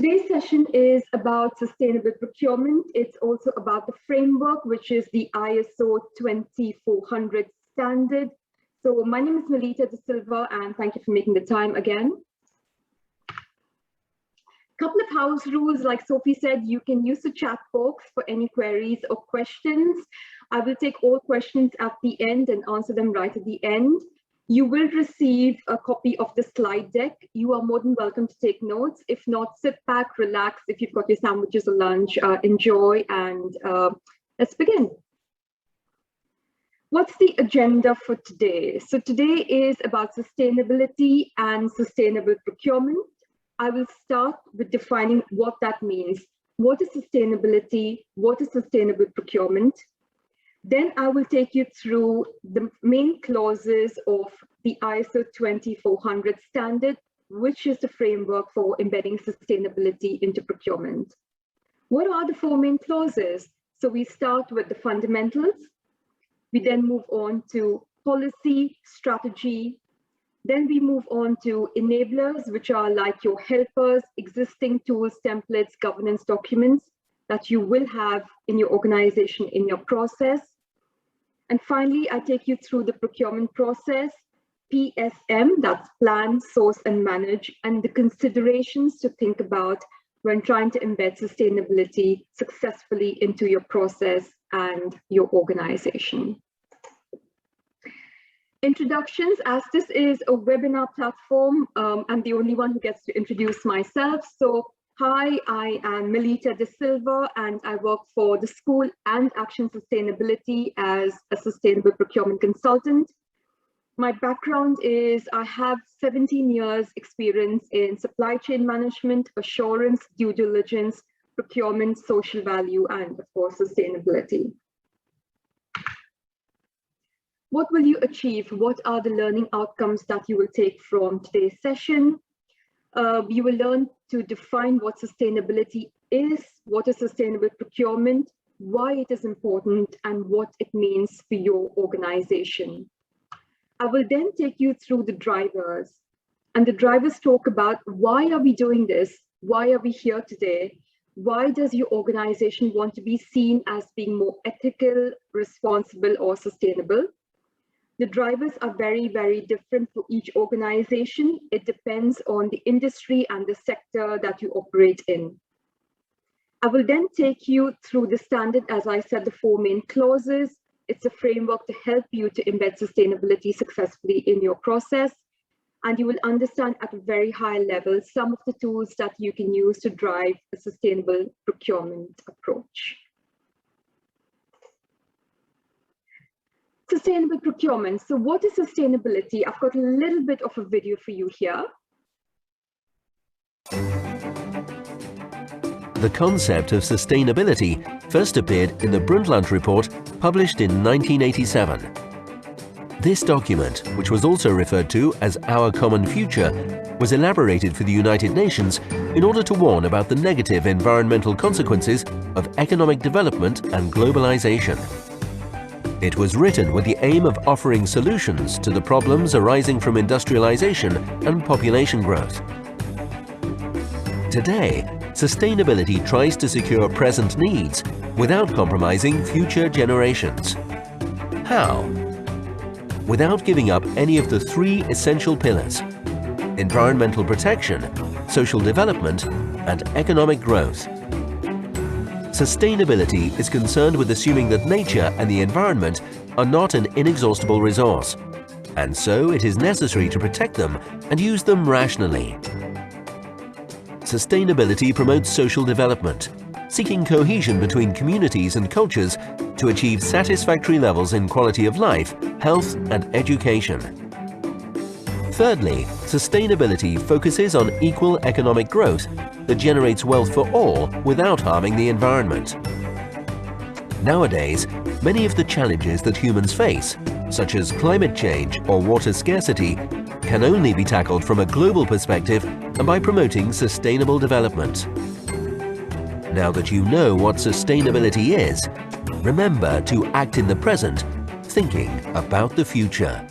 Today's session is about sustainable procurement. It's also about the framework, which is the ISO 2400 standard. So my name is Melita De Silva, and thank you for making the time again. Couple of house rules, like Sophie said, you can use the chat box for any queries or questions. I will take all questions at the end and answer them right at the end. You will receive a copy of the slide deck. You are more than welcome to take notes. If not, sit back, relax. If you've got your sandwiches or lunch, enjoy, and let's begin. What's the agenda for today? So today is about sustainability and sustainable procurement. I will start with defining what that means. What is sustainability? What is sustainable procurement? Then I will take you through the main clauses of the ISO 2400 standard, which is the framework for embedding sustainability into procurement. What are the four main clauses? So we start with the fundamentals. We then move on to policy, strategy. Then we move on to enablers, which are like your helpers, existing tools, templates, governance documents that you will have in your organization, in your process. And finally, I take you through the procurement process, PSM, that's plan, source, and manage, and the considerations to think about when trying to embed sustainability successfully into your process and your organization. Introductions, as this is a webinar platform, I'm the only one who gets to introduce myself. So hi, I am Melita De Silva, and I work for the School and Action Sustainability as a sustainable procurement consultant. My background is I have 17 years experience in supply chain management, assurance, due diligence, procurement, social value, and of course, sustainability. What will you achieve? What are the learning outcomes that you will take from today's session? You will learn to define what sustainability is, what is sustainable procurement, why it is important, and what it means for your organization. I will then take you through the drivers, and the drivers talk about why are we doing this? Why are we here today? Why does your organization want to be seen as being more ethical, responsible, or sustainable? The drivers are very, very different for each organization. It depends on the industry and the sector that you operate in. I will then take you through the standard, as I said, the four main clauses. It's a framework to help you to embed sustainability successfully in your process. And you will understand at a very high level some of the tools that you can use to drive a sustainable procurement approach. Sustainable procurement. So what is sustainability? I've got a little bit of a video for you here. The concept of sustainability first appeared in the Brundtland Report, published in 1987. This document, which was also referred to as Our Common Future, was elaborated for the United Nations in order to warn about the negative environmental consequences of economic development and globalization. It was written with the aim of offering solutions to the problems arising from industrialization and population growth. Today, sustainability tries to secure present needs without compromising future generations. How? Without giving up any of the three essential pillars: environmental protection, social development, and economic growth. Sustainability is concerned with assuming that nature and the environment are not an inexhaustible resource, and so it is necessary to protect them and use them rationally. Sustainability promotes social development, seeking cohesion between communities and cultures to achieve satisfactory levels in quality of life, health, and education. Thirdly, sustainability focuses on equal economic growth that generates wealth for all without harming the environment. Nowadays, many of the challenges that humans face, such as climate change or water scarcity, can only be tackled from a global perspective and by promoting sustainable development. Now that you know what sustainability is, remember to act in the present, thinking about the future.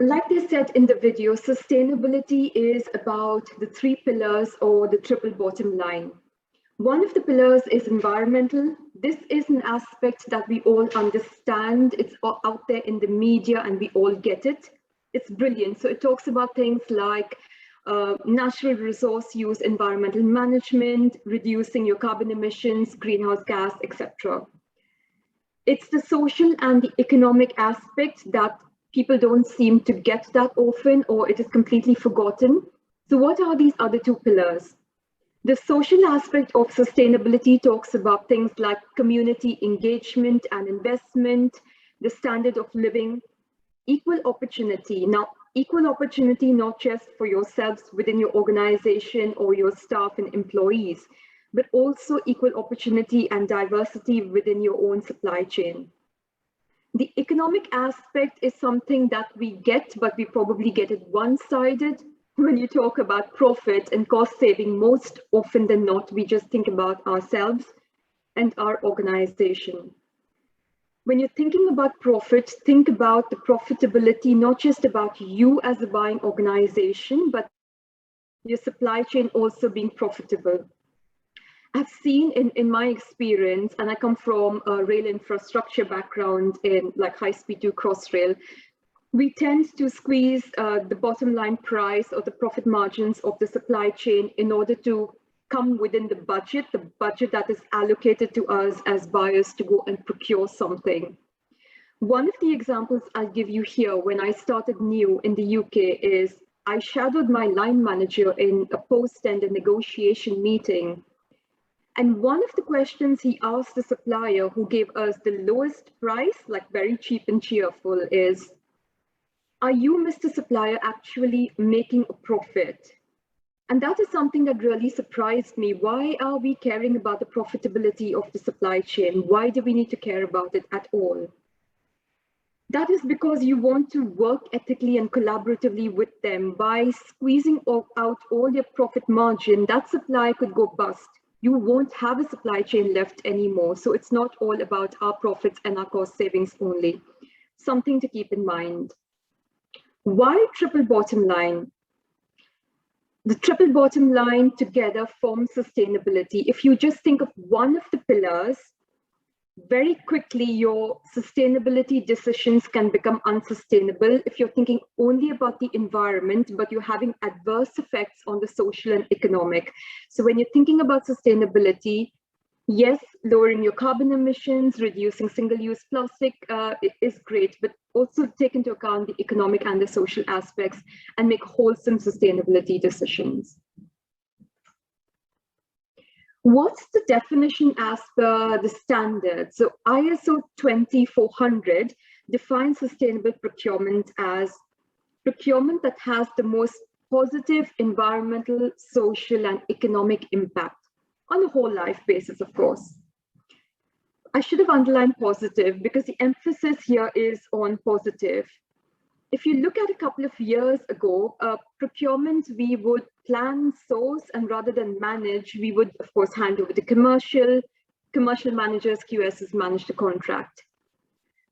like they said in the video, sustainability is about the 3 pillars or the triple bottom line. One of the pillars is environmental. This is an aspect that we all understand. It's out there in the media and we all get it. It's brilliant. So it talks about things like natural resource use, environmental management, reducing your carbon emissions, greenhouse gas, etc. It's the social and the economic aspect that people don't seem to get that often, or it is completely forgotten. So what are these other 2 pillars? The social aspect of sustainability talks about things like community engagement and investment, the standard of living, equal opportunity. Now, equal opportunity not just for yourselves within your organization or your staff and employees, but also equal opportunity and diversity within your own supply chain. The economic aspect is something that we get, but we probably get it one-sided. When you talk about profit and cost saving, most often than not, we just think about ourselves and our organization. When you're thinking about profit, think about the profitability, not just about you as a buying organization, but your supply chain also being profitable. I've seen in my experience, and I come from a rail infrastructure background in like high-speed to Crossrail, we tend to squeeze the bottom line price or the profit margins of the supply chain in order to come within the budget that is allocated to us as buyers to go and procure something. One of the examples I'll give you here, when I started new in the UK, is I shadowed my line manager in a post-tender negotiation meeting. And one of the questions he asked the supplier who gave us the lowest price, like very cheap and cheerful, is, are you, Mr. Supplier, actually making a profit? And that is something that really surprised me. Why are we caring about the profitability of the supply chain? Why do we need to care about it at all? That is because you want to work ethically and collaboratively with them. By squeezing out all your profit margin, that supply could go bust. You won't have a supply chain left anymore. So it's not all about our profits and our cost savings only. Something to keep in mind. Why triple bottom line? The triple bottom line together forms sustainability. If you just think of one of the pillars, very quickly your sustainability decisions can become unsustainable if you're thinking only about the environment, but you're having adverse effects on the social and economic. So when you're thinking about sustainability, yes, lowering your carbon emissions, reducing single-use plastic is great, but also take into account the economic and the social aspects and make wholesome sustainability decisions. What's the definition as per the standard? So ISO 20400 defines sustainable procurement as procurement that has the most positive environmental, social, and economic impact on a whole life basis, of course. I should have underlined positive because the emphasis here is on positive. If you look at a couple of years ago, procurement, we would plan, source, and rather than manage, we would, of course, hand over to commercial managers, QSs manage the contract.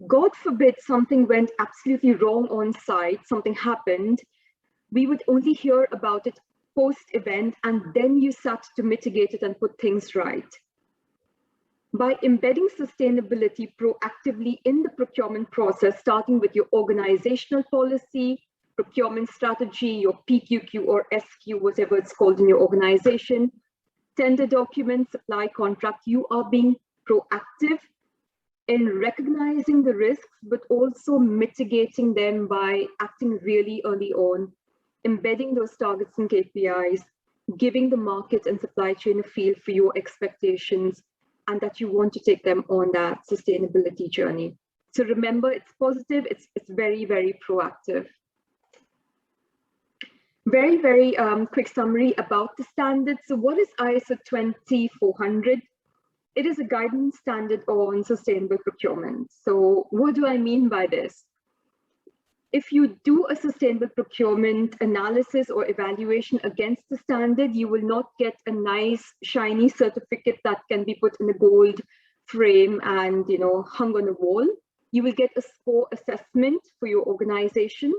God forbid something went absolutely wrong on site, something happened, we would only hear about it post-event, and then you start to mitigate it and put things right. By embedding sustainability proactively in the procurement process, starting with your organizational policy, procurement strategy, your PQQ or SQ, whatever it's called in your organization, tender documents, supply contract, you are being proactive in recognizing the risks, but also mitigating them by acting really early on, embedding those targets and KPIs, giving the market and supply chain a feel for your expectations, and that you want to take them on that sustainability journey. So remember, it's positive, it's very, very proactive. Very, very quick summary about the standards. So what is ISO 20400? It is a guidance standard on sustainable procurement. So what do I mean by this? If you do a sustainable procurement analysis or evaluation against the standard, you will not get a nice shiny certificate that can be put in a gold frame and hung on a wall. You will get a score assessment for your organization.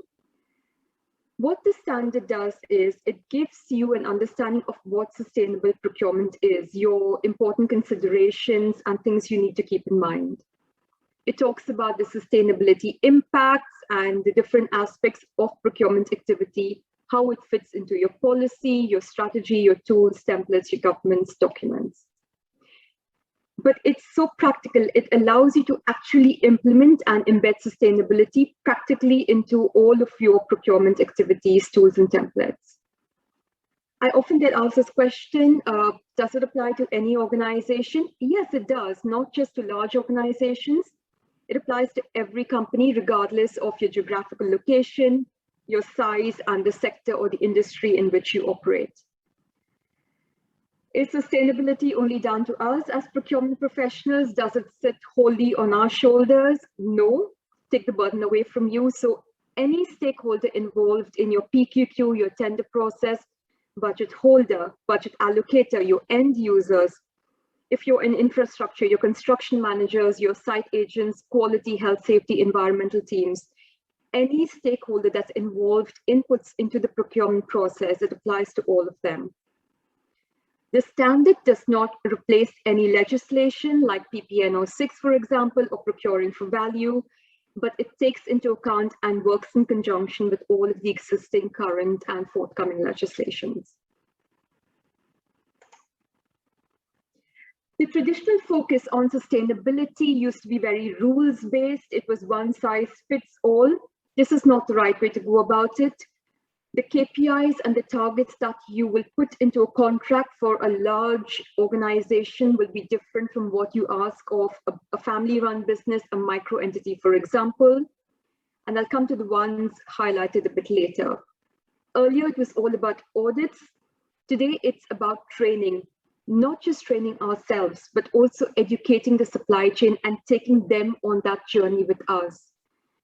What the standard does is it gives you an understanding of what sustainable procurement is, your important considerations and things you need to keep in mind. It talks about the sustainability impacts and the different aspects of procurement activity, how it fits into your policy, your strategy, your tools, templates, your governance documents. But it's so practical, it allows you to actually implement and embed sustainability practically into all of your procurement activities, tools, and templates. I often get asked this question, does it apply to any organization? Yes, it does, not just to large organizations. It applies to every company, regardless of your geographical location, your size, and the sector or the industry in which you operate. Is sustainability only down to us as procurement professionals? Does it sit wholly on our shoulders? No, take the burden away from you. So any stakeholder involved in your PQQ, your tender process, budget holder, budget allocator, your end users, if you're in infrastructure, your construction managers, your site agents, quality, health, safety, environmental teams, any stakeholder that's involved inputs into the procurement process, it applies to all of them. The standard does not replace any legislation like PPN06, for example, or procuring for value, but it takes into account and works in conjunction with all of the existing, current, and forthcoming legislations. The traditional focus on sustainability used to be very rules-based. It was one size fits all. This is not the right way to go about it. The KPIs and the targets that you will put into a contract for a large organization will be different from what you ask of a family-run business, a micro entity, for example. And I'll come to the ones highlighted a bit later. Earlier, it was all about audits. Today, it's about training, not just training ourselves, but also educating the supply chain and taking them on that journey with us.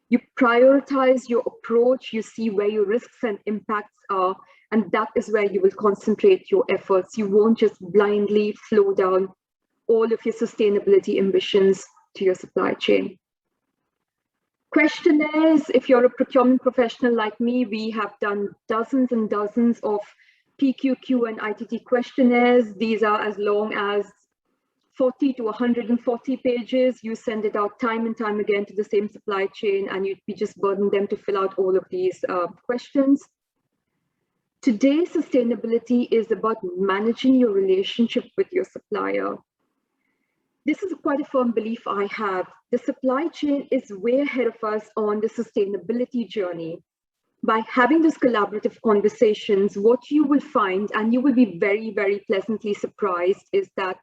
You prioritize your approach, you see where your risks and impacts are, and that is where you will concentrate your efforts. You won't just blindly flow down all of your sustainability ambitions to your supply chain. Questionnaires, if you're a procurement professional like me, we have done dozens and dozens of PQQ and ITT questionnaires. These are as long as 40 to 140 pages. You send it out time and time again to the same supply chain, and you just burden them to fill out all of these questions. Today, sustainability is about managing your relationship with your supplier. This is quite a firm belief I have. The supply chain is way ahead of us on the sustainability journey. By having those collaborative conversations, what you will find, and you will be very, very pleasantly surprised, is that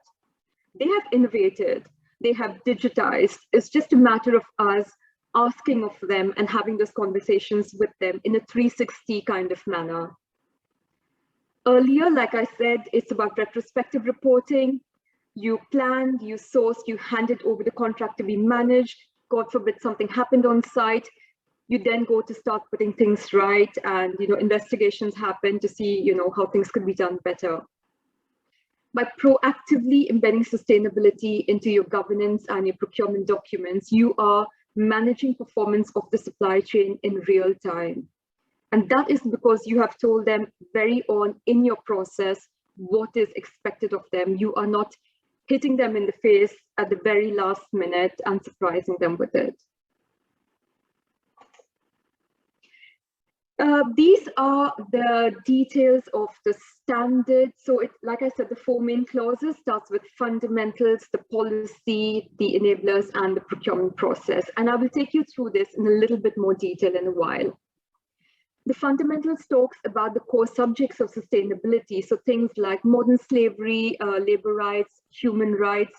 they have innovated, they have digitized. It's just a matter of us asking of them and having those conversations with them in a 360 kind of manner. Earlier, like I said, it's about retrospective reporting. You planned, you sourced, you handed over the contract to be managed. God forbid something happened on site. You then go to start putting things right, and investigations happen to see how things could be done better. By proactively embedding sustainability into your governance and your procurement documents, you are managing performance of the supply chain in real time. And that is because you have told them very on in your process what is expected of them. You are not hitting them in the face at the very last minute and surprising them with it. These are the details of the standard. So like I said, the 4 main clauses starts with fundamentals, the policy, the enablers, and the procurement process. And I will take you through this in a little bit more detail in a while. The fundamentals talks about the core subjects of sustainability. So things like modern slavery, labor rights, human rights,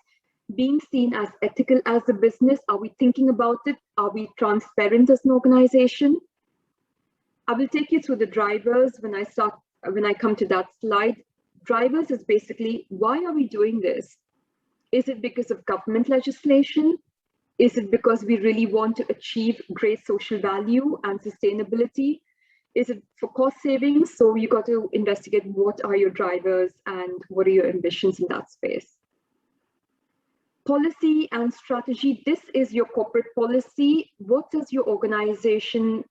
being seen as ethical as a business. Are we thinking about it? Are we transparent as an organization? I will take you through the drivers when I come to that slide. Drivers is basically, why are we doing this? Is it because of government legislation? Is it because we really want to achieve great social value and sustainability? Is it for cost savings? So you got to investigate what are your drivers and what are your ambitions in that space. Policy and strategy, this is your corporate policy. What does your organization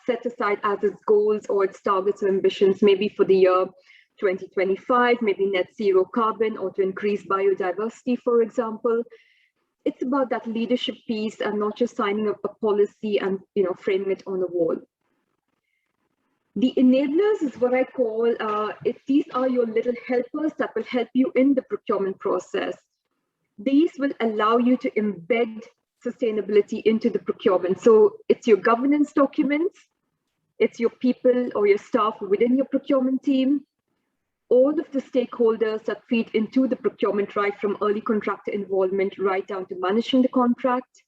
set aside as its goals or its targets or ambitions, maybe for the year 2025, maybe net zero carbon, or to increase biodiversity, for example. It's about that leadership piece and not just signing up a policy and framing it on the wall. The enablers is what I call, these are your little helpers that will help you in the procurement process. These will allow you to embed sustainability into the procurement. So it's your governance documents, it's your people or your staff within your procurement team, all of the stakeholders that feed into the procurement, right from early contractor involvement right down to managing the contract.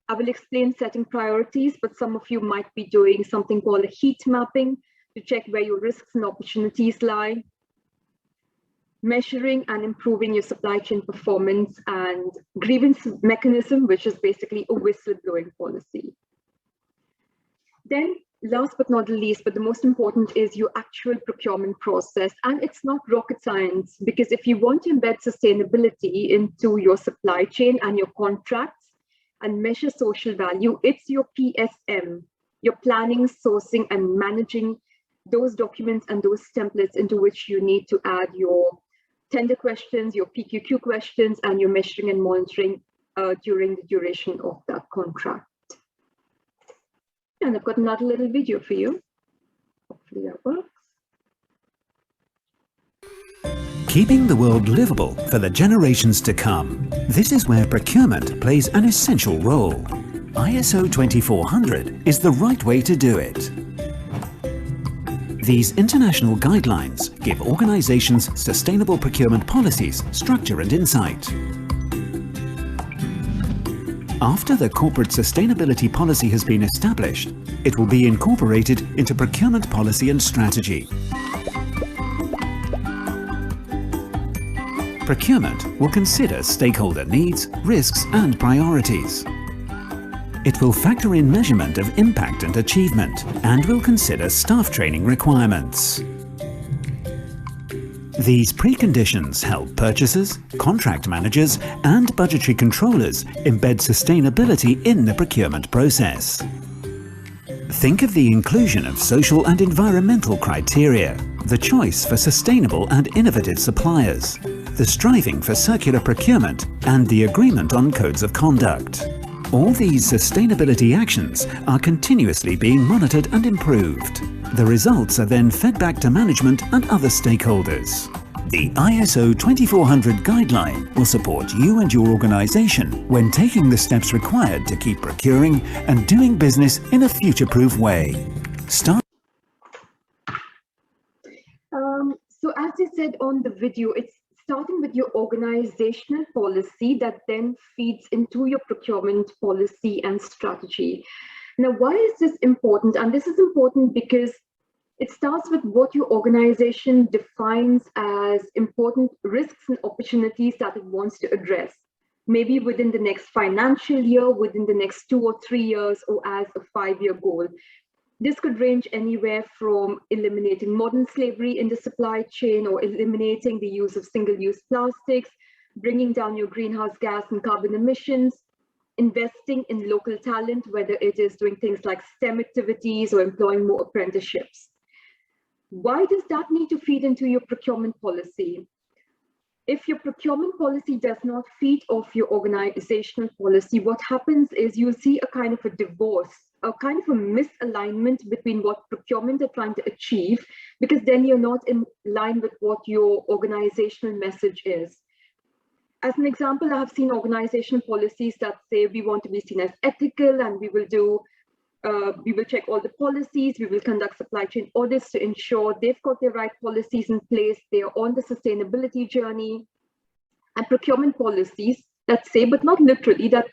I will explain setting priorities, but some of you might be doing something called a heat mapping to check where your risks and opportunities lie. Measuring and improving your supply chain performance, and grievance mechanism, which is basically a whistleblowing policy. Then last but not least, but the most important, is your actual procurement process. And it's not rocket science, because if you want to embed sustainability into your supply chain and your contracts and measure social value, it's your PSM, your planning, sourcing, and managing those documents and those templates into which you need to add your tender questions, your PQQ questions, and your measuring and monitoring during the duration of that contract. And I've got another little video for you. Hopefully that works. Keeping the world livable for the generations to come. This is where procurement plays an essential role. ISO 2400 is the right way to do it. These international guidelines give organizations sustainable procurement policies, structure and insight. After the corporate sustainability policy has been established, it will be incorporated into procurement policy and strategy. Procurement will consider stakeholder needs, risks and priorities. It will factor in measurement of impact and achievement and will consider staff training requirements. These preconditions help purchasers, contract managers and budgetary controllers embed sustainability in the procurement process. Think of the inclusion of social and environmental criteria, the choice for sustainable and innovative suppliers, the striving for circular procurement and the agreement on codes of conduct. All these sustainability actions are continuously being monitored and improved. The results are then fed back to management and other stakeholders. The ISO 2400 guideline will support you and your organization when taking the steps required to keep procuring and doing business in a future-proof way. So as I said on the video, it's starting with your organizational policy that then feeds into your procurement policy and strategy. Now, why is this important? And this is important because it starts with what your organization defines as important risks and opportunities that it wants to address, maybe within the next financial year, within the next 2 or 3 years, or as a 5-year goal. This could range anywhere from eliminating modern slavery in the supply chain, or eliminating the use of single-use plastics, bringing down your greenhouse gas and carbon emissions, investing in local talent, whether it is doing things like STEM activities or employing more apprenticeships. Why does that need to feed into your procurement policy? If your procurement policy does not feed off your organizational policy, what happens is you see a kind of a divorce, a kind of a misalignment between what procurement are trying to achieve, because then you're not in line with what your organizational message is. As an example, I have seen organizational policies that say we want to be seen as ethical, and we will check all the policies, we will conduct supply chain audits to ensure they've got the right policies in place, they are on the sustainability journey, and procurement policies that say, but not literally, that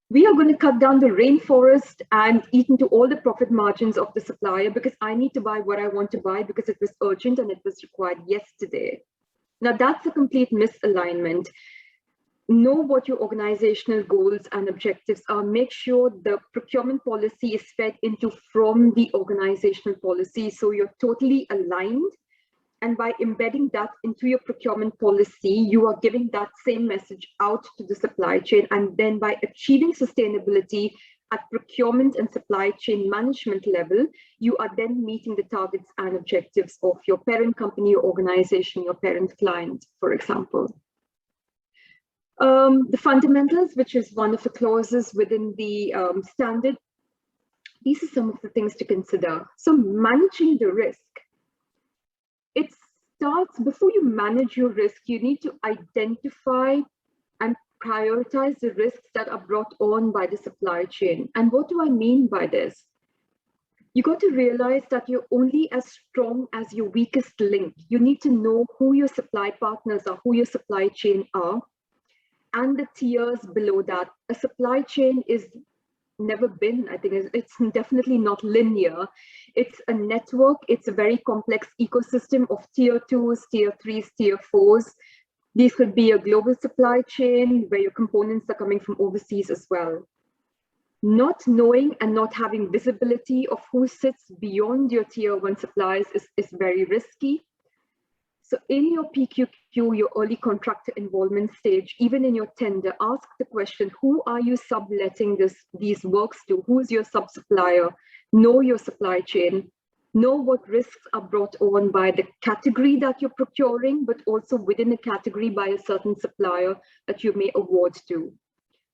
we are going to cut down the rainforest and eat into all the profit margins of the supplier because I need to buy what I want to buy because it was urgent and it was required yesterday. Now that's a complete misalignment. Know what your organizational goals and objectives are. Make sure the procurement policy is fed into from the organizational policy, so you're totally aligned. And by embedding that into your procurement policy, you are giving that same message out to the supply chain. And then by achieving sustainability, at procurement and supply chain management level, you are then meeting the targets and objectives of your parent company, your organization, your parent client, for example. The fundamentals, which is one of the clauses within the standard, these are some of the things to consider. So managing the risk, it starts before you manage your risk, you need to identify and prioritize the risks that are brought on by the supply chain. And what do I mean by this? You got to realize that you're only as strong as your weakest link. You need to know who your supply partners are, who your supply chain are, and the tiers below that. A supply chain is never been, I think it's definitely not linear. It's a network, it's a very complex ecosystem of tier 2s, tier 3s, tier 4s. These could be a global supply chain where your components are coming from overseas as well. Not knowing and not having visibility of who sits beyond your tier 1 suppliers is very risky. So in your PQQ, your early contractor involvement stage, even in your tender, ask the question, who are you subletting these works to? Who is your sub-supplier? Know your supply chain. Know what risks are brought on by the category that you're procuring, but also within a category by a certain supplier that you may award to.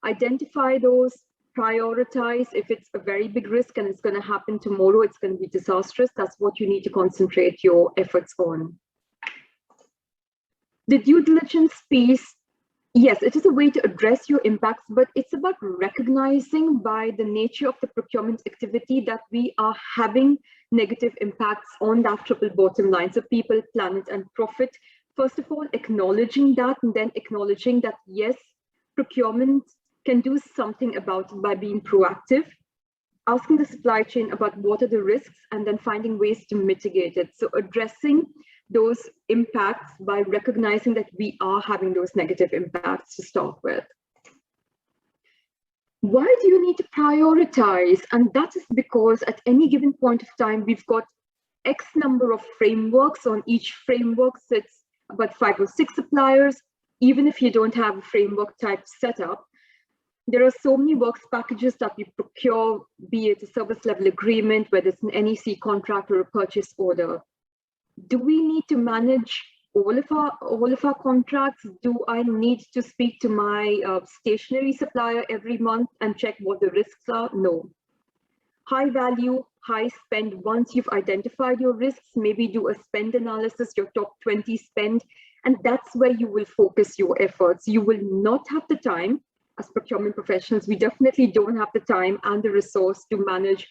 Identify those, prioritize. If it's a very big risk and it's going to happen tomorrow, it's going to be disastrous. That's what you need to concentrate your efforts on. The due diligence piece, yes, it is a way to address your impacts, but it's about recognizing by the nature of the procurement activity that we are having negative impacts on that triple bottom line. So people, planet, and profit. First of all, acknowledging that, and then acknowledging that, yes, procurement can do something about it by being proactive, asking the supply chain about what are the risks, and then finding ways to mitigate it. So addressing those impacts by recognizing that we are having those negative impacts to start with. Why do you need to prioritize? And that is because at any given point of time, we've got X number of frameworks. On each framework sits about 5 or 6 suppliers. Even if you don't have a framework type setup, there are so many works packages that we procure, be it a service level agreement, whether it's an NEC contract or a purchase order. Do we need to manage all of our contracts? Do I need to speak to my stationery supplier every month and check what the risks are? No. High value, high spend. Once you've identified your risks, maybe do a spend analysis, your top 20 spend, and that's where you will focus your efforts. You will not have the time as procurement professionals. We definitely don't have the time and the resource to manage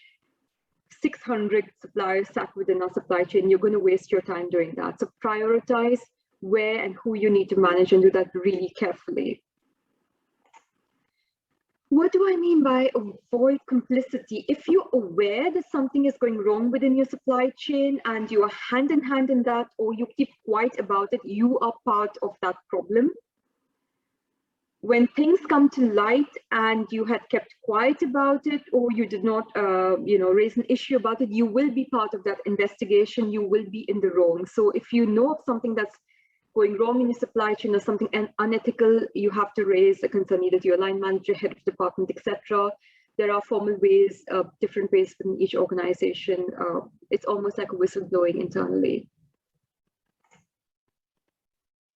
600 suppliers sat within our supply chain. You're going to waste your time doing that. So prioritize where and who you need to manage and do that really carefully. What do I mean by avoid complicity? If you're aware that something is going wrong within your supply chain and you are hand in hand in that, or you keep quiet about it, you are part of that problem. When things come to light and you had kept quiet about it, or you did not raise an issue about it, you will be part of that investigation. You will be in the wrong. So if you know of something that's going wrong in your supply chain or something unethical, you have to raise a concern either to your line manager, head of department, etc. There are formal ways, different ways within each organization. It's almost like a whistleblowing internally.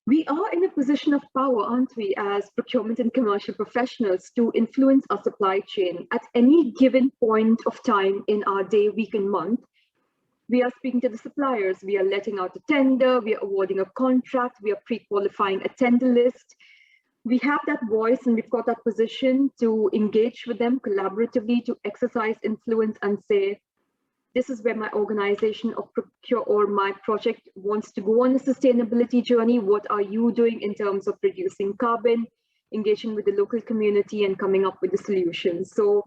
We are in a position of power, aren't we, as procurement and commercial professionals, to influence our supply chain. At any given point of time in our day, week, and month, we are speaking to the suppliers, we are letting out a tender, we are awarding a contract, we are pre-qualifying a tender list. We have that voice and we've got that position to engage with them collaboratively, to exercise influence and say, this is where my organization or my project wants to go on a sustainability journey. What are you doing in terms of reducing carbon, engaging with the local community and coming up with the solutions? So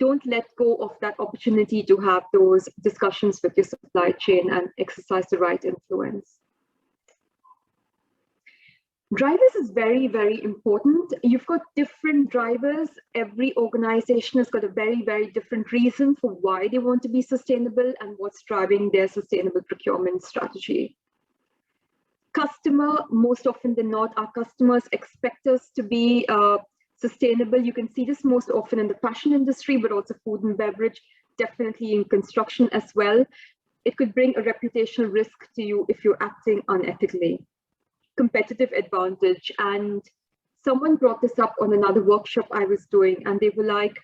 don't let go of that opportunity to have those discussions with your supply chain and exercise the right influence. Drivers is very, very important. You've got different drivers. Every organization has got a very, very different reason for why they want to be sustainable and what's driving their sustainable procurement strategy. Customer, most often than not, our customers expect us to be sustainable. You can see this most often in the fashion industry, but also food and beverage, definitely in construction as well. It could bring a reputational risk to you if you're acting unethically. Competitive advantage. And someone brought this up on another workshop I was doing, and they were like,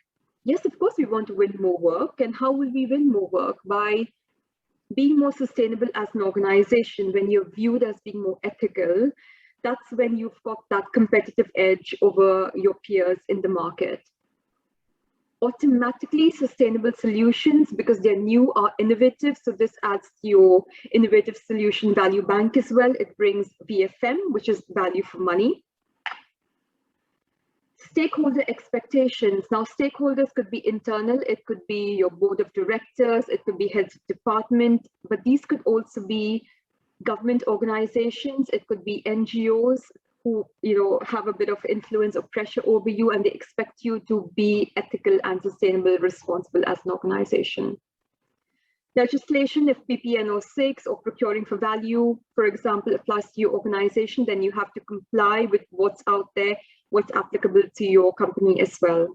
yes, of course we want to win more work. And how will we win more work? By being more sustainable as an organization. When you're viewed as being more ethical, that's when you've got that competitive edge over your peers in the market. Automatically sustainable solutions, because they're new, are innovative. So this adds to your innovative solution value bank as well. It brings VFM, which is value for money. Stakeholder expectations. Now, stakeholders could be internal, it could be your board of directors, it could be heads of department, but these could also be government organizations, it could be NGOs who have a bit of influence or pressure over you, and they expect you to be ethical and sustainable, responsible as an organization. Legislation, if PPNO 6 or procuring for value, for example, applies to your organization, then you have to comply with what's out there, what's applicable to your company as well.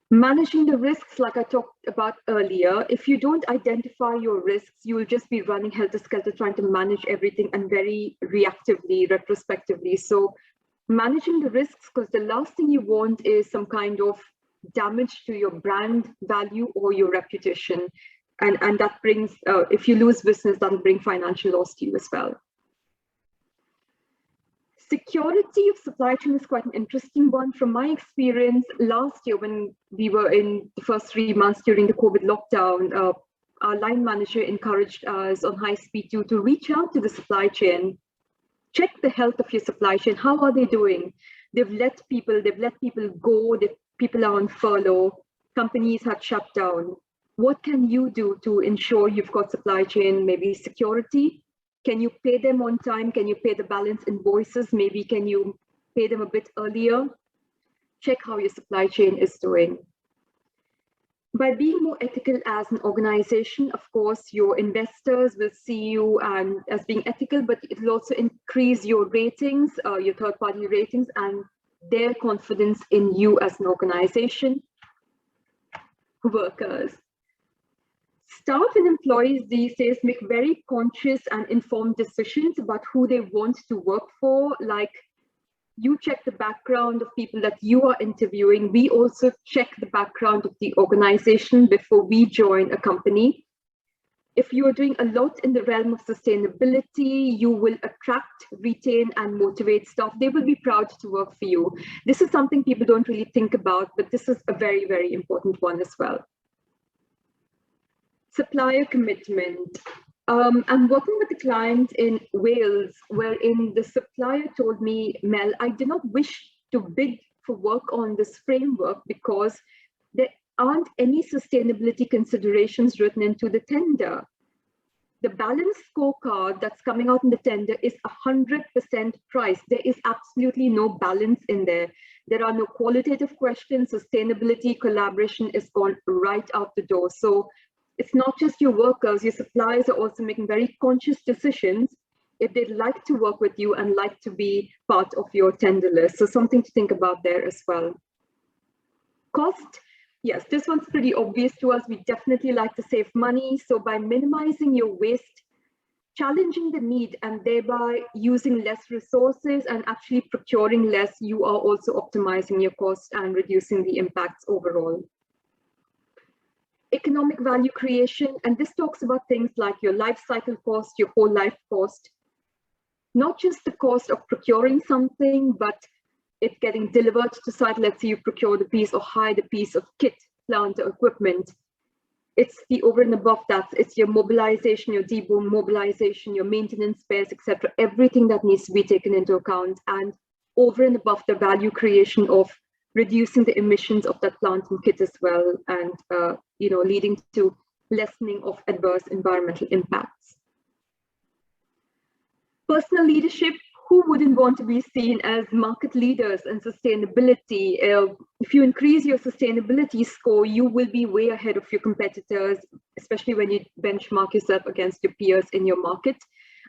Managing the risks, like I talked about earlier, if you don't identify your risks, you will just be running helter-skelter trying to manage everything, and very reactively, retrospectively. So managing the risks, because the last thing you want is some kind of damage to your brand value or your reputation. And that brings, if you lose business, that'll bring financial loss to you as well. Security of supply chain is quite an interesting one. From my experience, last year when we were in the first 3 months during the COVID lockdown, our line manager encouraged us on high speed to reach out to the supply chain, check the health of your supply chain. How are they doing? They've let people go, people are on furlough, companies have shut down. What can you do to ensure you've got supply chain, maybe security? Can you pay them on time? Can you pay the balance invoices? Maybe can you pay them a bit earlier? Check how your supply chain is doing. By being more ethical as an organization, of course, your investors will see you as being ethical, but it will also increase your ratings, your third-party ratings, and their confidence in you as an organization. Workers. Staff and employees these days make very conscious and informed decisions about who they want to work for. Like, you check the background of people that you are interviewing. We also check the background of the organization before we join a company. If you are doing a lot in the realm of sustainability, you will attract, retain, and motivate staff. They will be proud to work for you. This is something people don't really think about, but this is a very, very important one as well. Supplier commitment. I'm working with a client in Wales, wherein the supplier told me, Mel, I do not wish to bid for work on this framework because there aren't any sustainability considerations written into the tender. The balanced scorecard that's coming out in the tender is 100% price. There is absolutely no balance in there. There are no qualitative questions. Sustainability, collaboration is gone right out the door. So it's not just your workers, your suppliers are also making very conscious decisions if they'd like to work with you and like to be part of your tender list. So something to think about there as well. Cost, yes, this one's pretty obvious to us. We definitely like to save money. So by minimizing your waste, challenging the need, and thereby using less resources and actually procuring less, you are also optimizing your cost and reducing the impacts overall. Economic value creation, and this talks about things like your life cycle cost, your whole life cost, not just the cost of procuring something, but it getting delivered to site. Let's say you procure the piece or hire the piece of kit, plant, or equipment. It's the over and above that. It's your mobilization, your demobilization, your maintenance spares, etc. Everything that needs to be taken into account, and over and above the value creation of reducing the emissions of that plant and kit as well, and leading to lessening of adverse environmental impacts. Personal leadership, who wouldn't want to be seen as market leaders in sustainability? If you increase your sustainability score, you will be way ahead of your competitors, especially when you benchmark yourself against your peers in your market.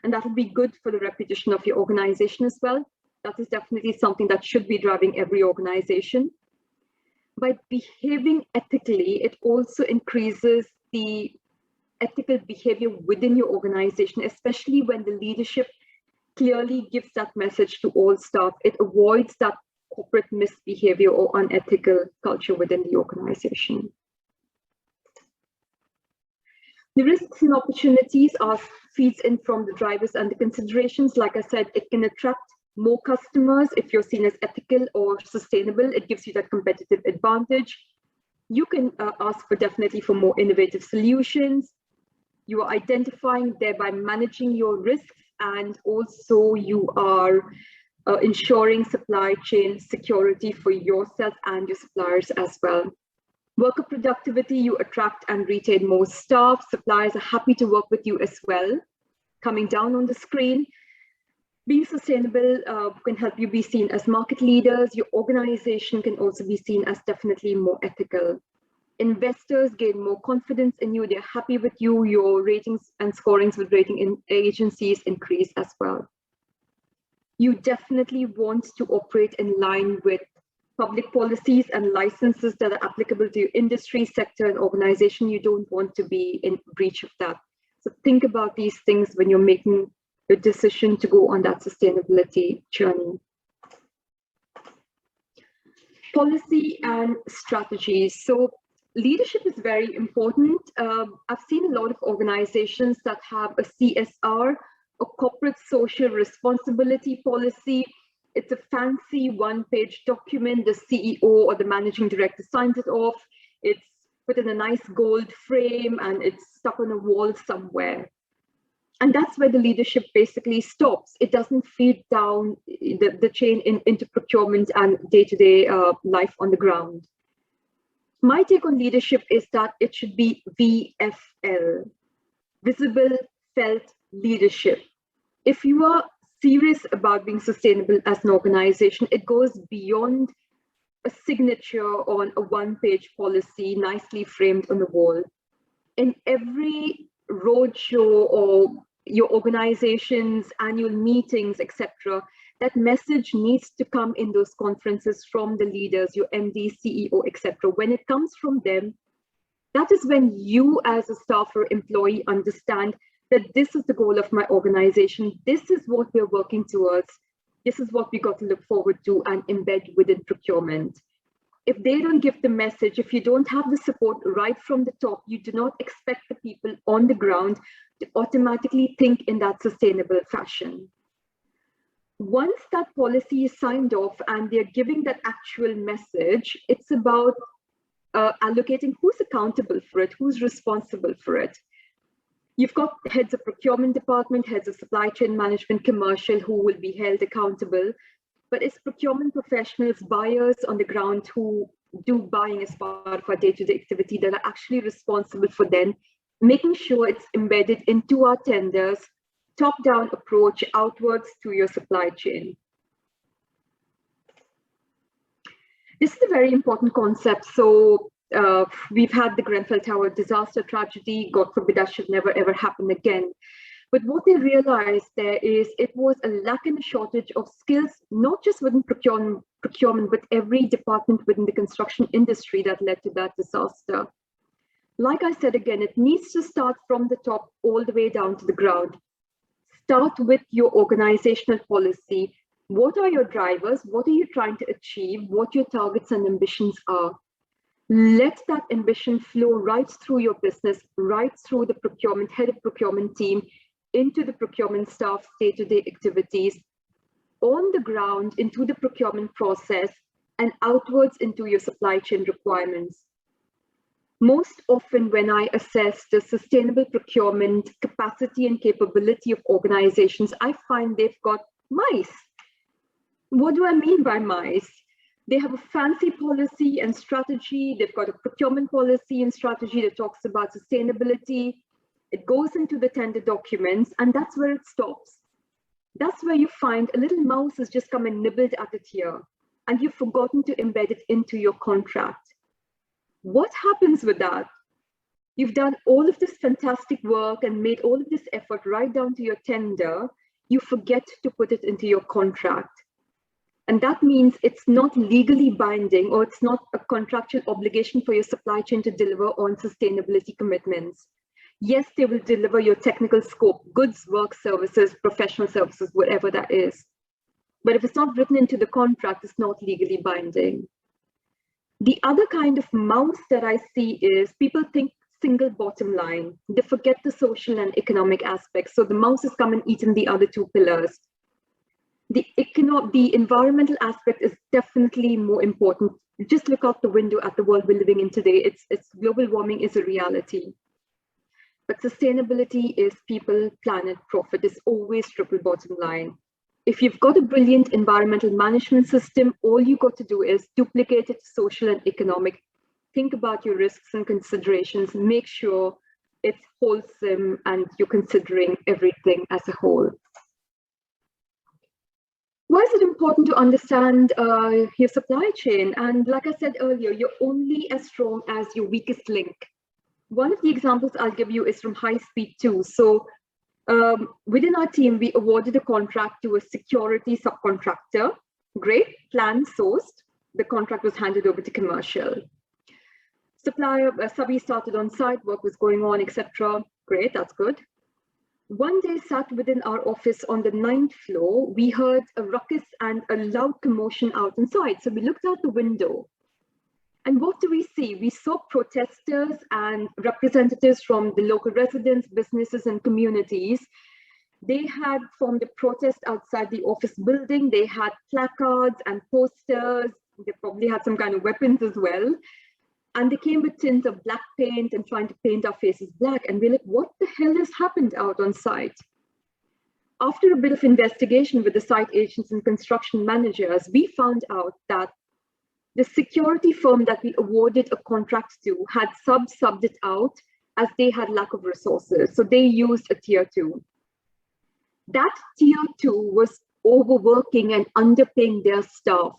And that will be good for the reputation of your organization as well. That is definitely something that should be driving every organization. By behaving ethically, it also increases the ethical behavior within your organization, especially when the leadership clearly gives that message to all staff. It avoids that corporate misbehavior or unethical culture within the organization. The risks and opportunities are feeds in from the drivers and the considerations. Like I said, it can attract more customers if you're seen as ethical or sustainable. It gives you that competitive advantage. You can ask for definitely for more innovative solutions. You are identifying thereby managing your risks, and also you are ensuring supply chain security for yourself and your suppliers as well. Worker productivity, you attract and retain more staff. Suppliers are happy to work with you as well. Coming down on the screen, being sustainable can help you be seen as market leaders. Your organization can also be seen as definitely more ethical. Investors gain more confidence in you. They're happy with you. Your ratings and scorings with rating agencies increase as well. You definitely want to operate in line with public policies and licenses that are applicable to your industry, sector, and organization. You don't want to be in breach of that. So think about these things when you're making your decision to go on that sustainability journey. Policy and strategies. So leadership is very important. I've seen a lot of organizations that have a CSR, a corporate social responsibility policy. It's a fancy one-page document. The CEO or the managing director signs it off. It's put in a nice gold frame and it's stuck on a wall somewhere. And that's where the leadership basically stops. It doesn't feed down the chain into procurement and day-to-day life on the ground. My take on leadership is that it should be VFL, visible, felt leadership. If you are serious about being sustainable as an organization, it goes beyond a signature on a one-page policy nicely framed on the wall. In every roadshow or your organization's annual meetings, etc., that message needs to come in those conferences from the leaders, your MD, CEO, etc. When it comes from them, that is when you as a staff or employee understand that this is the goal of my organization. This is what we're working towards. This is what we got to look forward to and embed within procurement. If they don't give the message, if you don't have the support right from the top, you do not expect the people on the ground to automatically think in that sustainable fashion. Once that policy is signed off and they're giving that actual message, it's about allocating who's accountable for it, who's responsible for it. You've got heads of procurement department, heads of supply chain management, commercial, who will be held accountable. But it's procurement professionals, buyers on the ground who do buying as part of our day-to-day activity that are actually responsible for then making sure it's embedded into our tenders, top-down approach outwards to your supply chain. This is a very important concept. So we've had the Grenfell Tower disaster tragedy. God forbid that should never ever happen again. But what they realized there is it was a lack and a shortage of skills, not just within procurement, but every department within the construction industry that led to that disaster. Like I said again, it needs to start from the top all the way down to the ground. Start with your organizational policy. What are your drivers? What are you trying to achieve? What your targets and ambitions are? Let that ambition flow right through your business, right through the procurement, head of procurement team, into the procurement staff's day-to-day activities, on the ground, into the procurement process, and outwards into your supply chain requirements. Most often when I assess the sustainable procurement capacity and capability of organizations, I find they've got mice. What do I mean by mice? They have a fancy policy and strategy. They've got a procurement policy and strategy that talks about sustainability. It goes into the tender documents, and that's where it stops. That's where you find a little mouse has just come and nibbled at it here, and you've forgotten to embed it into your contract. What happens with that? You've done all of this fantastic work and made all of this effort right down to your tender. You forget to put it into your contract. And that means it's not legally binding, or it's not a contractual obligation for your supply chain to deliver on sustainability commitments. Yes, they will deliver your technical scope, goods, work, services, professional services, whatever that is. But if it's not written into the contract, it's not legally binding. The other kind of mouse that I see is people think single bottom line. They forget the social and economic aspects. So the mouse has come and eaten the other two pillars. The environmental aspect is definitely more important. Just look out the window at the world we're living in today. It's global warming is a reality. But sustainability is people, planet, profit. Is always triple bottom line. If you've got a brilliant environmental management system, all you got to do is duplicate it, social and economic. Think about your risks and considerations. Make sure it's wholesome and you're considering everything as a whole. Why is it important to understand your supply chain? And like I said earlier, you're only as strong as your weakest link. One of the examples I'll give you is from High Speed 2. So within our team, we awarded a contract to a security subcontractor. Great, plan sourced. The contract was handed over to commercial. Subby started on site, work was going on, etc. Great, that's good. One day, sat within our office on the 9th floor, we heard a ruckus and a loud commotion out inside. So we looked out the window. And what do we see? We saw protesters and representatives from the local residents, businesses, and communities. They had formed a protest outside the office building. They had placards and posters. They probably had some kind of weapons as well. And they came with tins of black paint and trying to paint our faces black. And we're like, what the hell has happened out on site? After a bit of investigation with the site agents and construction managers, we found out that the security firm that we awarded a contract to had subbed it out as they had lack of resources. So they used a tier 2. That tier 2 was overworking and underpaying their staff.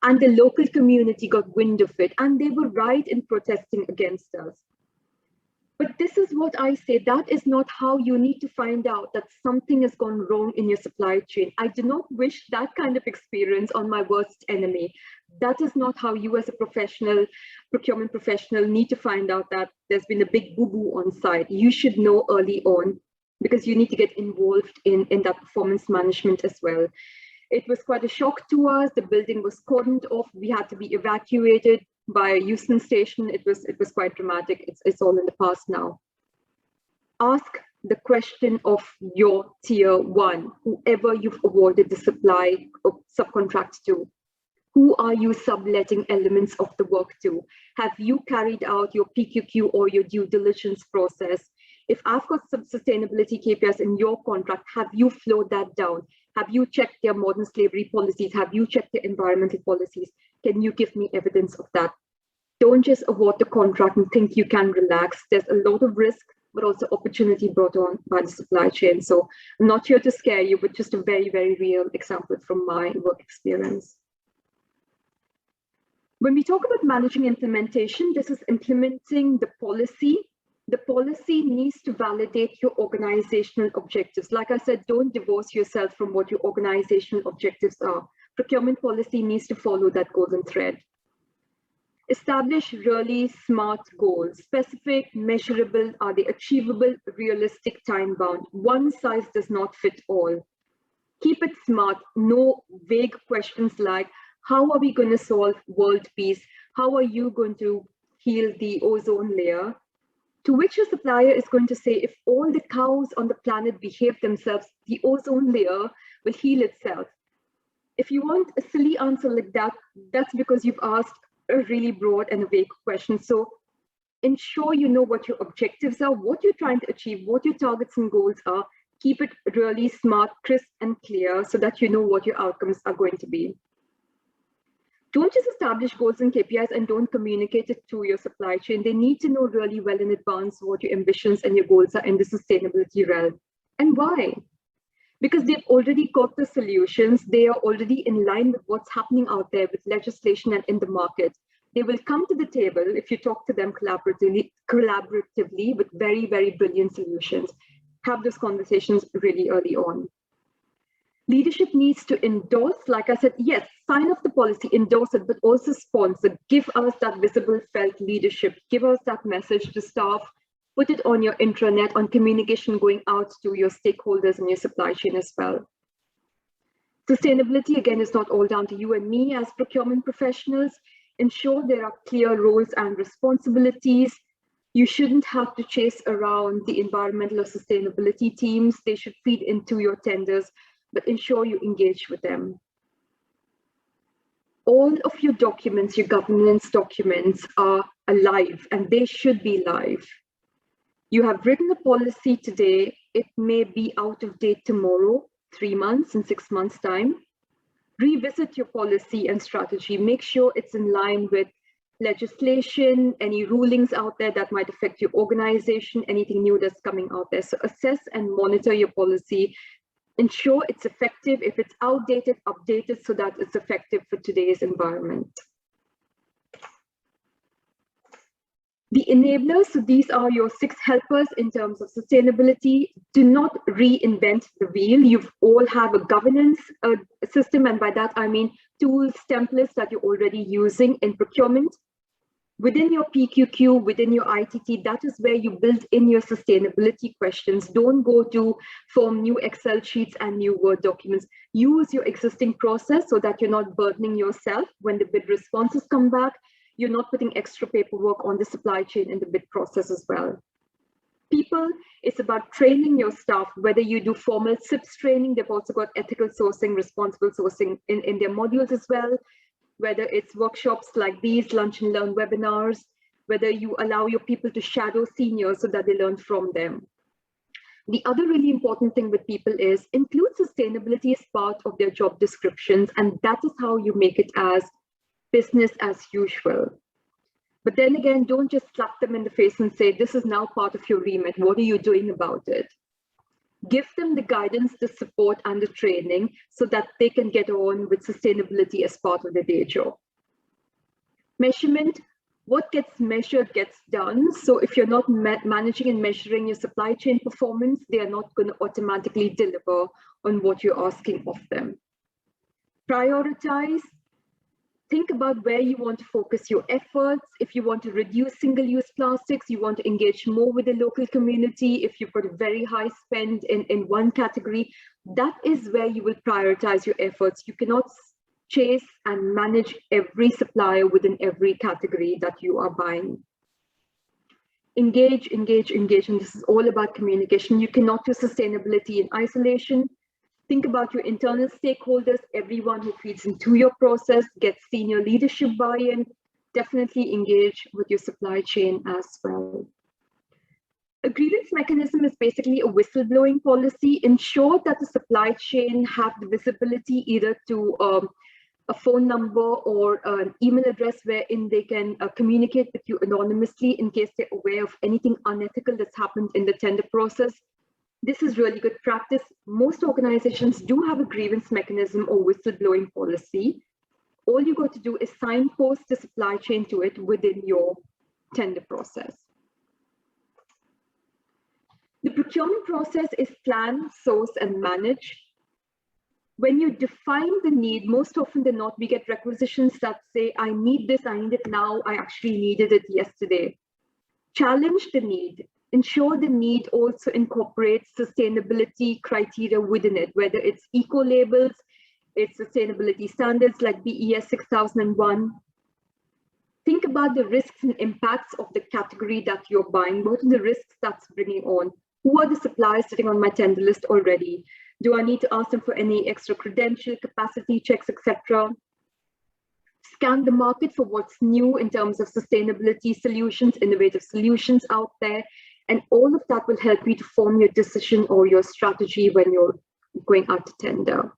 And the local community got wind of it, and they were right in protesting against us. But this is what I say, that is not how you need to find out that something has gone wrong in your supply chain. I do not wish that kind of experience on my worst enemy. That is not how you as a professional, procurement professional, need to find out that there's been a big boo-boo on site. You should know early on, because you need to get involved in that performance management as well. It was quite a shock to us. The building was cordoned off. We had to be evacuated by a Houston station. It was quite dramatic. It's all in the past now. Ask the question of your tier 1, whoever you've awarded the supply of subcontract to. Who are you subletting elements of the work to? Have you carried out your PQQ or your due diligence process? If I've got some sustainability KPIs in your contract, have you flowed that down? Have you checked their modern slavery policies? Have you checked their environmental policies? Can you give me evidence of that? Don't just award the contract and think you can relax. There's a lot of risk, but also opportunity brought on by the supply chain. So I'm not here to scare you, but just a very, very real example from my work experience. When we talk about managing implementation, this is implementing the policy. The policy needs to validate your organizational objectives. Like I said, don't divorce yourself from what your organizational objectives are. Procurement policy needs to follow that golden thread. Establish really smart goals. Specific, measurable, are they achievable, realistic, time-bound? One size does not fit all. Keep it smart. No vague questions like, how are we going to solve world peace? How are you going to heal the ozone layer? To which your supplier is going to say, if all the cows on the planet behave themselves, the ozone layer will heal itself. If you want a silly answer like that, that's because you've asked a really broad and a vague question. So ensure you know what your objectives are, what you're trying to achieve, what your targets and goals are. Keep it really smart, crisp, and clear so that you know what your outcomes are going to be. Don't just establish goals and KPIs and don't communicate it to your supply chain. They need to know really well in advance what your ambitions and your goals are in the sustainability realm. And why? Because they've already got the solutions. They are already in line with what's happening out there with legislation and in the market. They will come to the table if you talk to them collaboratively with very, very brilliant solutions. Have those conversations really early on. Leadership needs to endorse, like I said, yes, sign off the policy, endorse it, but also sponsor. Give us that visible felt leadership. Give us that message to staff. Put it on your intranet, on communication going out to your stakeholders and your supply chain as well. Sustainability, again, is not all down to you and me as procurement professionals. Ensure there are clear roles and responsibilities. You shouldn't have to chase around the environmental or sustainability teams. They should feed into your tenders, but ensure you engage with them. All of your documents, your governance documents, are alive and they should be live. You have written a policy today, it may be out of date tomorrow, 3 months and 6 months' time. Revisit your policy and strategy. Make sure it's in line with legislation, any rulings out there that might affect your organization, anything new that's coming out there. So assess and monitor your policy. Ensure it's effective. If it's outdated, update it so that it's effective for today's environment. The enablers, so these are your 6 helpers in terms of sustainability. Do not reinvent the wheel. You all have a governance system, and by that I mean tools, templates that you're already using in procurement. Within your PQQ, within your ITT, that is where you build in your sustainability questions. Don't go to form new Excel sheets and new Word documents. Use your existing process so that you're not burdening yourself when the bid responses come back. You're not putting extra paperwork on the supply chain in the bid process as well. People, it's about training your staff, whether you do formal SIPS training, they've also got ethical sourcing, responsible sourcing in their modules as well, whether it's workshops like these, lunch and learn webinars, whether you allow your people to shadow seniors so that they learn from them. The other really important thing with people is include sustainability as part of their job descriptions, and that is how you make it as business as usual. But then again, don't just slap them in the face and say, this is now part of your remit. What are you doing about it? Give them the guidance, the support, and the training so that they can get on with sustainability as part of their day job. Measurement, what gets measured gets done. So if you're not managing and measuring your supply chain performance, they are not going to automatically deliver on what you're asking of them. Prioritize. Think about where you want to focus your efforts. If you want to reduce single-use plastics, you want to engage more with the local community. If you've got a very high spend in one category, that is where you will prioritize your efforts. You cannot chase and manage every supplier within every category that you are buying. Engage, engage, engage, and this is all about communication. You cannot do sustainability in isolation. Think about your internal stakeholders, everyone who feeds into your process, gets senior leadership buy-in. Definitely engage with your supply chain as well. A grievance mechanism is basically a whistleblowing policy. Ensure that the supply chain have the visibility either to a phone number or an email address wherein they can communicate with you anonymously in case they're aware of anything unethical that's happened in the tender process. This is really good practice. Most organizations do have a grievance mechanism or whistleblowing policy. All you got to do is signpost the supply chain to it within your tender process. The procurement process is plan, source, and manage. When you define the need, most often than not, we get requisitions that say, I need this, I need it now, I actually needed it yesterday. Challenge the need. Ensure the need also incorporates sustainability criteria within it, whether it's eco-labels, it's sustainability standards like BES 6001. Think about the risks and impacts of the category that you're buying. What are the risks that's bringing on? Who are the suppliers sitting on my tender list already? Do I need to ask them for any extra credential, capacity checks, etc.? Scan the market for what's new in terms of sustainability solutions, innovative solutions out there. And all of that will help you to form your decision or your strategy when you're going out to tender.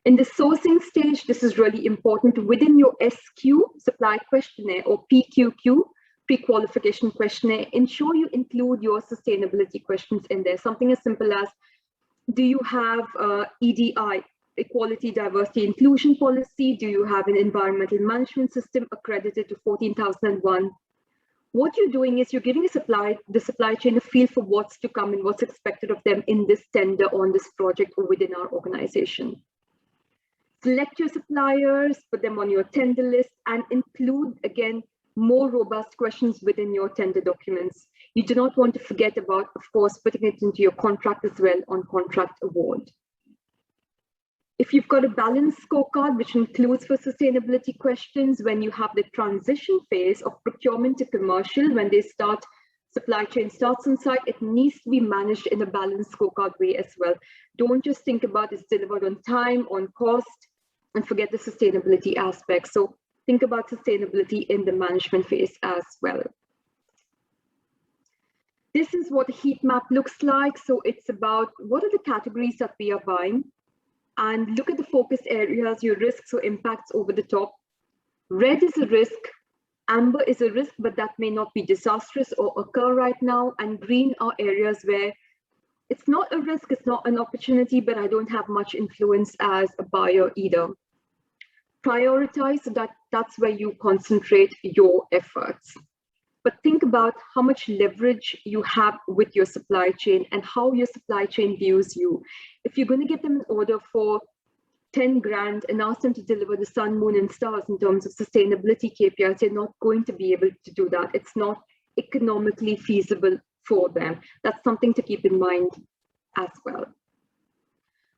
In the sourcing stage, this is really important. Within your SQ, supply questionnaire, or PQQ, pre-qualification questionnaire, ensure you include your sustainability questions in there. Something as simple as, do you have EDI, Equality, Diversity, Inclusion policy? Do you have an environmental management system accredited to 14001? What you're doing is you're giving the supply chain a feel for what's to come and what's expected of them in this tender, on this project, or within our organization. Select your suppliers, put them on your tender list, and include, again, more robust questions within your tender documents. You do not want to forget about, of course, putting it into your contract as well on contract award. If you've got a balanced scorecard, which includes for sustainability questions, when you have the transition phase of procurement to commercial, when supply chain starts on site, it needs to be managed in a balanced scorecard way as well. Don't just think about it's delivered on time, on cost, and forget the sustainability aspect. So think about sustainability in the management phase as well. This is what a heat map looks like. So it's about what are the categories that we are buying, and look at the focus areas, your risks or impacts over the top. Red is a risk, amber is a risk, but that may not be disastrous or occur right now, and green are areas where it's not a risk, it's not an opportunity, but I don't have much influence as a buyer either. Prioritize, so that's where you concentrate your efforts. But think about how much leverage you have with your supply chain and how your supply chain views you. If you're going to give them an order for 10 grand and ask them to deliver the sun, moon, and stars in terms of sustainability KPIs, they're not going to be able to do that. It's not economically feasible for them. That's something to keep in mind as well.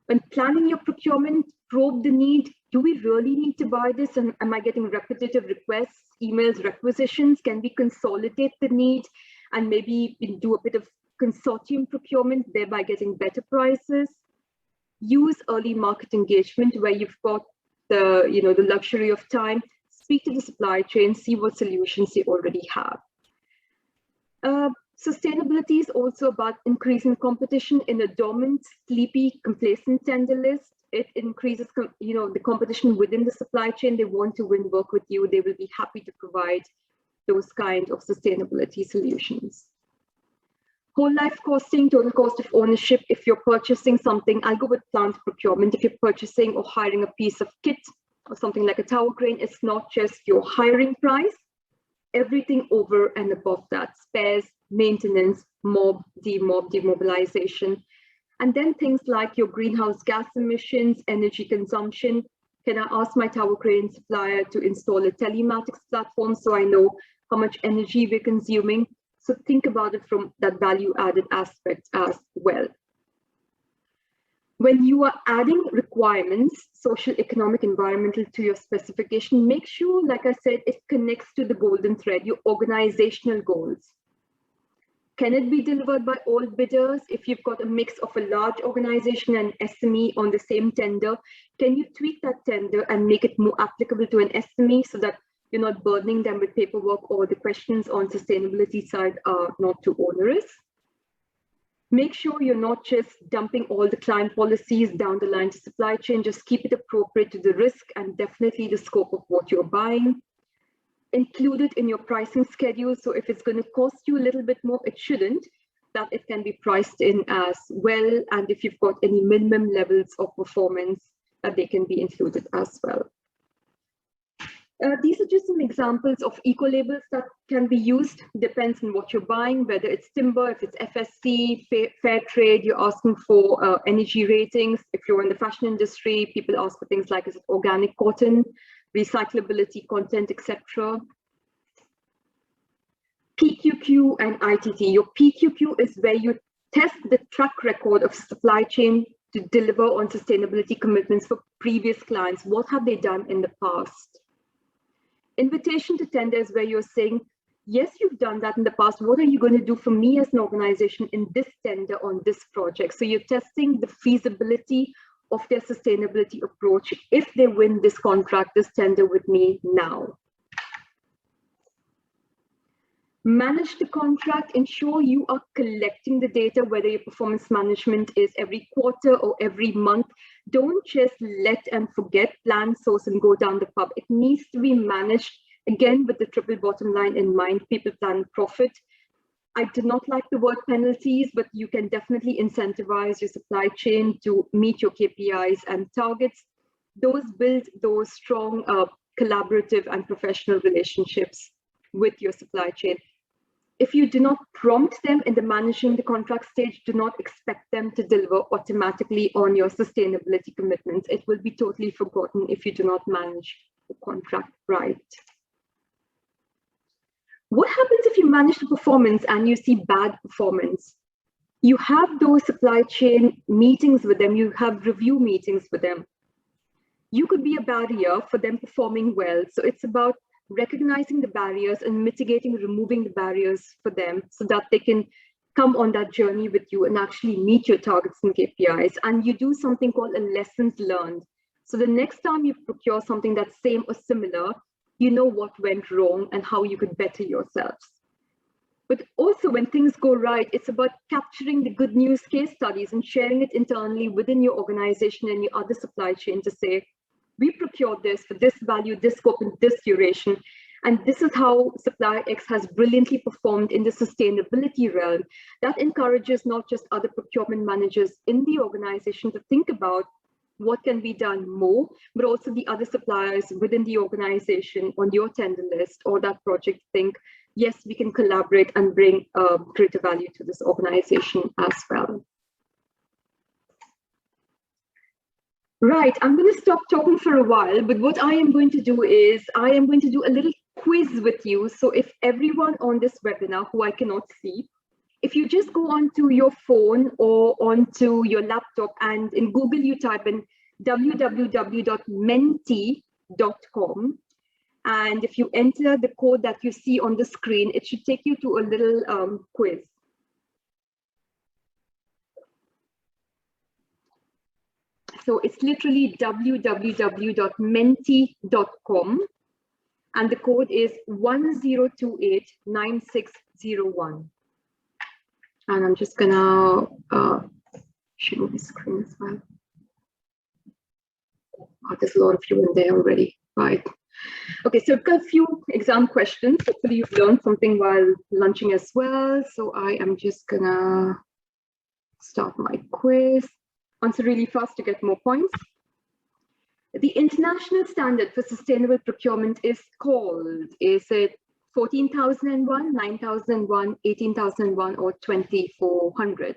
When planning your procurement, probe the need. Do we really need to buy this? And am I getting repetitive requests, emails, requisitions? Can we consolidate the need and maybe do a bit of consortium procurement, thereby getting better prices? Use early market engagement where you've got the luxury of time. Speak to the supply chain, see what solutions you already have. Sustainability is also about increasing competition in a dormant, sleepy, complacent tender list. It increases, the competition within the supply chain. They want to win work with you. They will be happy to provide those kind of sustainability solutions. Whole life costing, total cost of ownership. If you're purchasing something, I'll go with plant procurement. If you're purchasing or hiring a piece of kit or something like a tower crane, it's not just your hiring price. Everything over and above that, spares, maintenance, mob, demobilization. And then things like your greenhouse gas emissions, energy consumption. Can I ask my tower crane supplier to install a telematics platform so I know how much energy we're consuming? So think about it from that value added aspect as well. When you are adding requirements, social, economic, environmental to your specification, make sure, like I said, it connects to the golden thread, your organizational goals. Can it be delivered by all bidders? If you've got a mix of a large organization and SME on the same tender, can you tweak that tender and make it more applicable to an SME so that you're not burdening them with paperwork, or the questions on sustainability side are not too onerous? Make sure you're not just dumping all the client policies down the line to supply chain. Just keep it appropriate to the risk and definitely the scope of what you're buying. Include it in your pricing schedule. So if it's going to cost you a little bit more, it shouldn't, that it can be priced in as well. And if you've got any minimum levels of performance, that they can be included as well. These are just some examples of eco-labels that can be used. Depends on what you're buying, whether it's timber, if it's FSC, fair trade, you're asking for energy ratings. If you're in the fashion industry, people ask for things like, is it organic cotton, recyclability content, etc. PQQ and ITT. Your PQQ is where you test the track record of supply chain to deliver on sustainability commitments for previous clients. What have they done in the past? Invitation to tender is where you're saying, yes, you've done that in the past. What are you going to do for me as an organization in this tender on this project? So you're testing the feasibility of their sustainability approach if they win this contract, this tender with me now. Manage the contract, ensure you are collecting the data, whether your performance management is every quarter or every month. Don't just let and forget, plan, source, and go down the pub. It needs to be managed, again, with the triple bottom line in mind, people, plan, profit. I do not like the word penalties, but you can definitely incentivize your supply chain to meet your KPIs and targets. Those build those strong collaborative and professional relationships with your supply chain. If you do not prompt them in the managing the contract stage, do not expect them to deliver automatically on your sustainability commitments. It will be totally forgotten if you do not manage the contract right. What happens if you manage the performance and you see bad performance? You have those supply chain meetings with them, you have review meetings with them. You could be a barrier for them performing well. So it's about recognizing the barriers and mitigating, removing the barriers for them so that they can come on that journey with you and actually meet your targets and KPIs. And you do something called a lessons learned. So the next time you procure something that's same or similar, you know what went wrong and how you could better yourselves. But also when things go right, it's about capturing the good news case studies and sharing it internally within your organization and your other supply chain to say, we procured this for this value, this scope, and this duration. And this is how Supplier X has brilliantly performed in the sustainability realm. That encourages not just other procurement managers in the organization to think about what can be done more, but also the other suppliers within the organization on your tender list or that project think, yes, we can collaborate and bring greater value to this organization as well. Right, I'm going to stop talking for a while, but what I am going to do is I am going to do a little quiz with you. So if everyone on this webinar who I cannot see, if you just go onto your phone or onto your laptop and in Google you type in www.menti.com, and if you enter the code that you see on the screen, it should take you to a little quiz. So it's literally www.menti.com and the code is 10289601. And I'm just gonna show the screen as well. Oh, there's a lot of you in there already, right? Okay, so I've got a few exam questions. Hopefully you've learned something while lunching as well. So I am just gonna start my quiz. Answer really fast to get more points. The international standard for sustainable procurement is called, is it 14,001, 9,001, 18,001, or 2,400?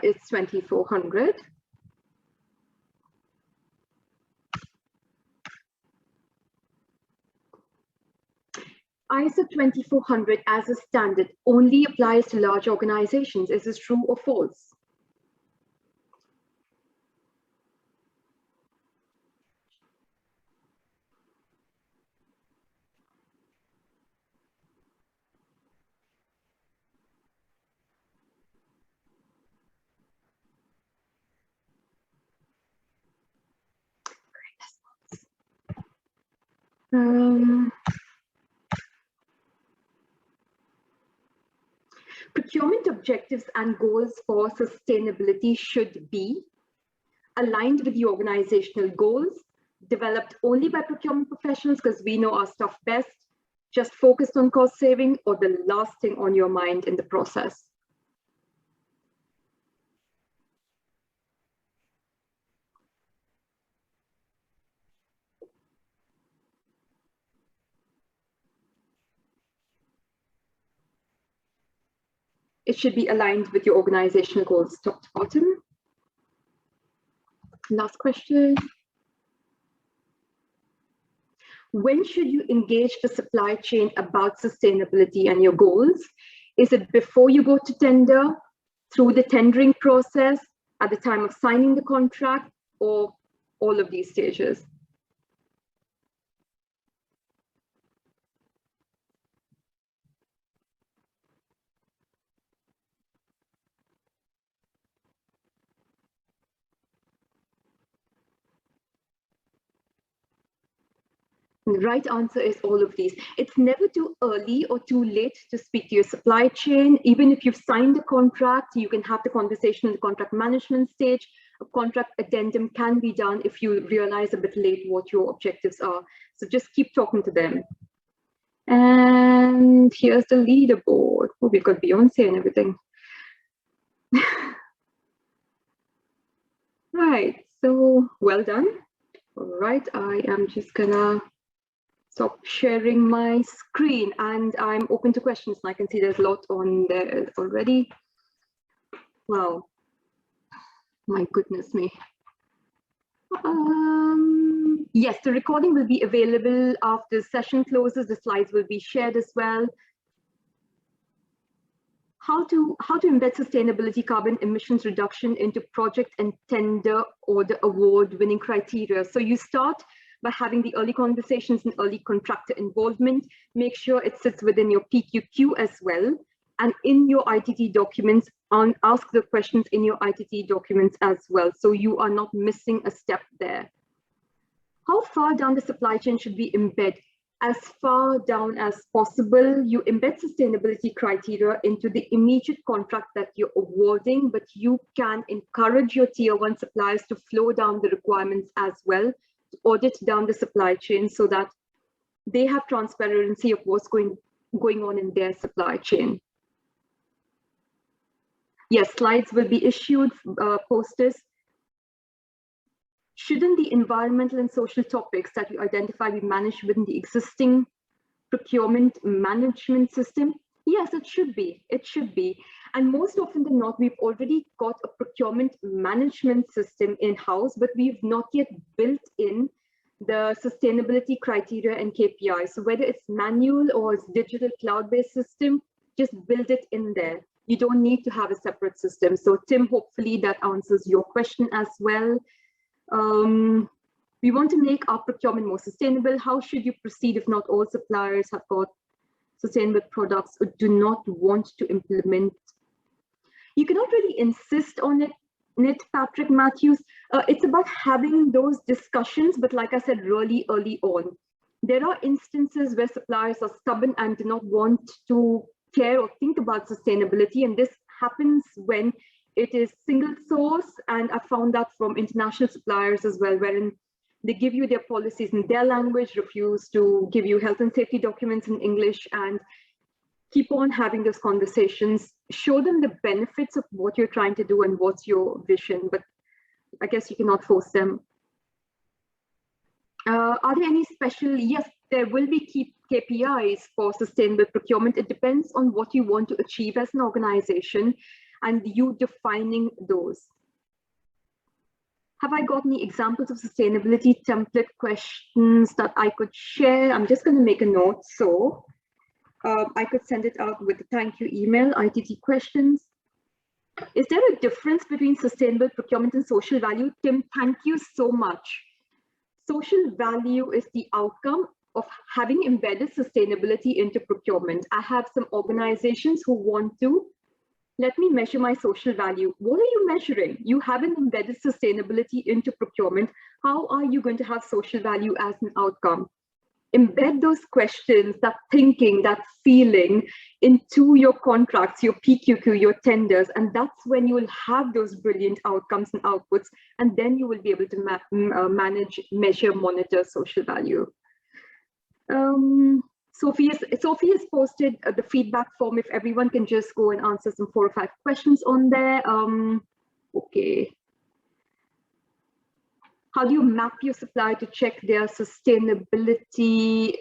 It's 2,400. ISO 2,400 as a standard only applies to large organizations. Is this true or false? Procurement objectives and goals for sustainability should be aligned with the organizational goals, developed only by procurement professionals because we know our stuff best, just focused on cost saving, or the last thing on your mind in the process. It should be aligned with your organizational goals, top to bottom. Last question. When should you engage the supply chain about sustainability and your goals? Is it before you go to tender, through the tendering process, at the time of signing the contract, or all of these stages? The right answer is all of these. It's never too early or too late to speak to your supply chain. Even if you've signed a contract, you can have the conversation in the contract management stage. A contract addendum can be done if you realize a bit late what your objectives are. So just keep talking to them. And here's the leaderboard. board. Oh, we've got Beyonce and everything. Right, so well done. All right, I am just gonna stop sharing my screen and I'm open to questions. I can see there's a lot on there already. Wow, my goodness me. Yes, the recording will be available after the session closes. The slides will be shared as well. How to embed sustainability carbon emissions reduction into project and tender or the award winning criteria. So you start by having the early conversations and early contractor involvement. Make sure it sits within your PQQ as well. And in your ITT documents, ask the questions in your ITT documents as well. So you are not missing a step there. How far down the supply chain should we embed? As far down as possible. You embed sustainability criteria into the immediate contract that you're awarding, but you can encourage your tier 1 suppliers to flow down the requirements as well, to audit down the supply chain so that they have transparency of what's going on in their supply chain. Yes, slides will be issued, posters. Shouldn't the environmental and social topics that you identify be managed within the existing procurement management system? Yes, it should be. It should be. And most often than not, we've already got a procurement management system in-house, but we've not yet built in the sustainability criteria and KPIs. So whether it's manual or it's digital cloud-based system, just build it in there. You don't need to have a separate system. So Tim, hopefully that answers your question as well. We want to make our procurement more sustainable. How should you proceed if not all suppliers have got sustainable products or do not want to implement? You cannot really insist on it, Patrick Matthews. It's about having those discussions, but like I said, really early on. There are instances where suppliers are stubborn and do not want to care or think about sustainability, and this happens when it is single source, and I found that from international suppliers as well, wherein they give you their policies in their language, refuse to give you health and safety documents in English, and keep on having those conversations. Show them the benefits of what you're trying to do and what's your vision, but I guess you cannot force them. Are there any special? Yes, there will be key KPIs for sustainable procurement. It depends on what you want to achieve as an organization and you defining those. Have I got any examples of sustainability template questions that I could share? I'm just going to make a note. So I could send it out with the thank you email, ITT questions. Is there a difference between sustainable procurement and social value? Tim, thank you so much. Social value is the outcome of having embedded sustainability into procurement. I have some organizations who want to let me measure my social value. What are you measuring? You haven't embedded sustainability into procurement. How are you going to have social value as an outcome? Embed those questions, that thinking, that feeling into your contracts, your PQQ, your tenders, and that's when you will have those brilliant outcomes and outputs, and then you will be able to manage, measure, monitor social value. Sophie has posted the feedback form. If everyone can just go and answer some 4 or 5 questions on there. Okay. How do you map your supplier to check their sustainability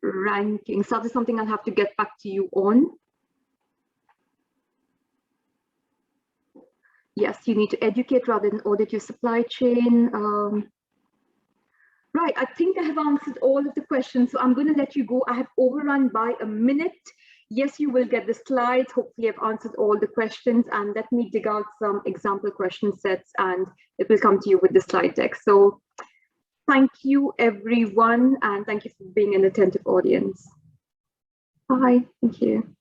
rankings? That is something I'll have to get back to you on. Yes, you need to educate rather than audit your supply chain. Right, I think I have answered all of the questions, so I'm going to let you go. I have overrun by a minute. Yes, you will get the slides. Hopefully I've answered all the questions, and let me dig out some example question sets and it will come to you with the slide deck. So thank you everyone, and thank you for being an attentive audience. Bye, thank you.